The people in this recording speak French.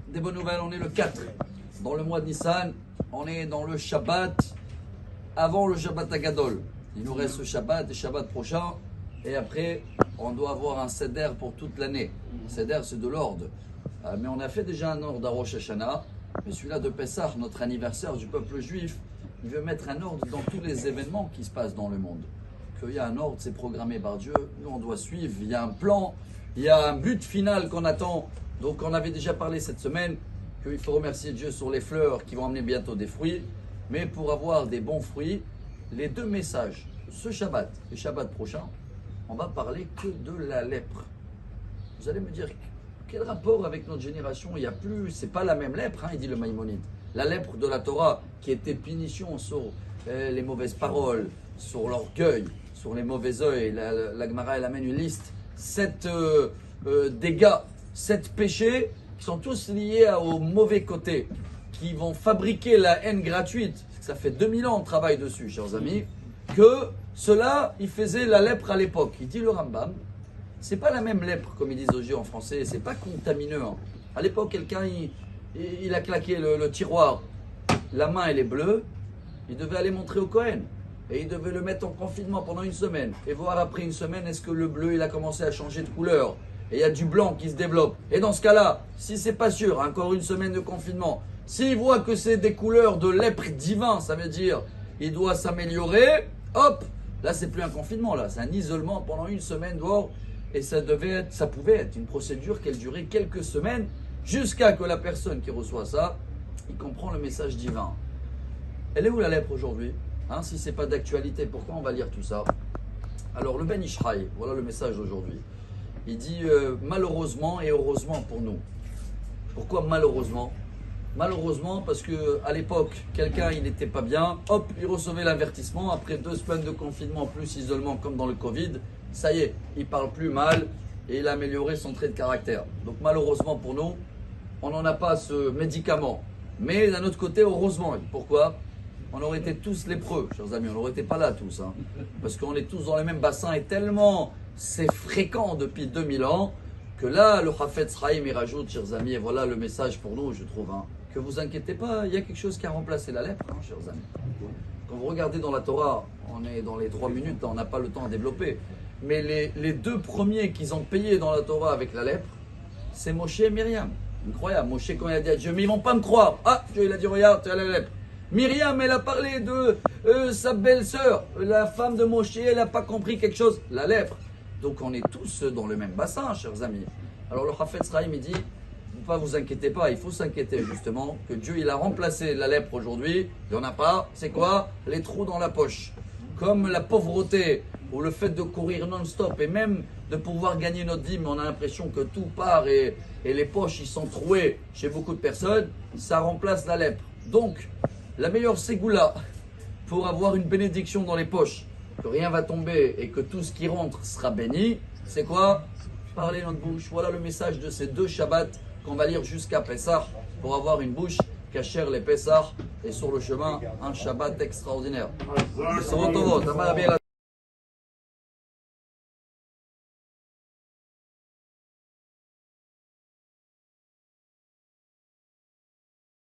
Des bonnes nouvelles, on est le 4. Dans le mois de Nissan, on est dans le Shabbat, avant le Shabbat Agadol. Il nous reste le Shabbat et Shabbat prochain. Et après, on doit avoir un Seder pour toute l'année. Seder, c'est de l'ordre. Mais on a fait déjà un ordre à Rosh Hashanah. Mais celui-là de Pessah, notre anniversaire du peuple juif, il veut mettre un ordre dans tous les événements qui se passent dans le monde. Qu'il y a un ordre, c'est programmé par Dieu. Nous, on doit suivre. Il y a un plan, il y a un but final qu'on attend. Donc, on avait déjà parlé cette semaine qu'il faut remercier Dieu sur les fleurs qui vont amener bientôt des fruits. Mais pour avoir des bons fruits, les deux messages, ce Shabbat et Shabbat prochain, on va parler que de la lèpre. Vous allez me dire, quel rapport avec notre génération? Il n'y a plus, c'est pas la même lèpre, il dit le Maïmonide. La lèpre de la Torah qui était punition sur les mauvaises paroles, sur l'orgueil, sur les mauvais œils. La Gemara, elle amène une liste. 7 dégâts, 7 péchés qui sont tous liés au mauvais côté, qui vont fabriquer la haine gratuite. Ça fait 2000 ans on travaille dessus, chers amis, que cela, il faisait la lèpre à l'époque. Il dit le Rambam, c'est pas la même lèpre, comme ils disent aujourd'hui en français, c'est pas contamineux. À l'époque, quelqu'un, il a claqué le tiroir, la main elle est bleue, il devait aller montrer au Kohen. Et il devait le mettre en confinement pendant une semaine. Et voir après une semaine, est-ce que le bleu, il a commencé à changer de couleur. Et il y a du blanc qui se développe. Et dans ce cas-là, si c'est pas sûr, encore une semaine de confinement, s'il voit que c'est des couleurs de lèpre divin, ça veut dire, il doit s'améliorer, hop, là c'est plus un confinement, là c'est un isolement pendant une semaine dehors. Et ça pouvait être une procédure qui durait quelques semaines, jusqu'à que la personne qui reçoit ça, il comprend le message divin. Elle est où la lèpre aujourd'hui? Si ce n'est pas d'actualité, pourquoi on va lire tout ça? Alors le Ben Ishraï, voilà le message d'aujourd'hui. Il dit malheureusement et heureusement pour nous. Pourquoi malheureusement? Malheureusement parce qu'à l'époque, quelqu'un il n'était pas bien, hop, il recevait l'avertissement, après 2 semaines de confinement plus isolement comme dans le Covid, ça y est, il parle plus mal et il a amélioré son trait de caractère. Donc malheureusement pour nous, on n'en a pas ce médicament. Mais d'un autre côté, heureusement. Pourquoi? On aurait été tous lépreux, chers amis, on n'aurait été pas là tous. Parce qu'on est tous dans les mêmes bassins et tellement c'est fréquent depuis 2000 ans que là, le Hafetz Chaim, il rajoute, chers amis, et voilà le message pour nous, je trouve, que vous inquiétez pas, il y a quelque chose qui a remplacé la lèpre, chers amis. Quand vous regardez dans la Torah, on est dans les 3 minutes, on n'a pas le temps à développer, mais les 2 premiers qu'ils ont payés dans la Torah avec la lèpre, c'est Moshe et Myriam. Incroyable, Moshe quand il a dit à Dieu, mais ils vont pas me croire. Dieu il a dit, regarde, tu as la lèpre. Myriam, elle a parlé de sa belle-sœur, la femme de Moshe, elle n'a pas compris quelque chose, la lèpre. Donc on est tous dans le même bassin, chers amis. Alors le Hafetz Chaim, il dit, pas vous inquiétez pas, il faut s'inquiéter justement, que Dieu il a remplacé la lèpre aujourd'hui, il n'y en a pas, c'est quoi? Les trous dans la poche. Comme la pauvreté, ou le fait de courir non-stop, et même de pouvoir gagner notre vie, mais on a l'impression que tout part et les poches ils sont trouées chez beaucoup de personnes, ça remplace la lèpre. Donc, la meilleure ségoula pour avoir une bénédiction dans les poches, que rien va tomber et que tout ce qui rentre sera béni, c'est quoi? Parler notre bouche. Voilà le message de ces 2 Shabbats qu'on va lire jusqu'à Pessah pour avoir une bouche cachère les Pessah et sur le chemin un Shabbat extraordinaire.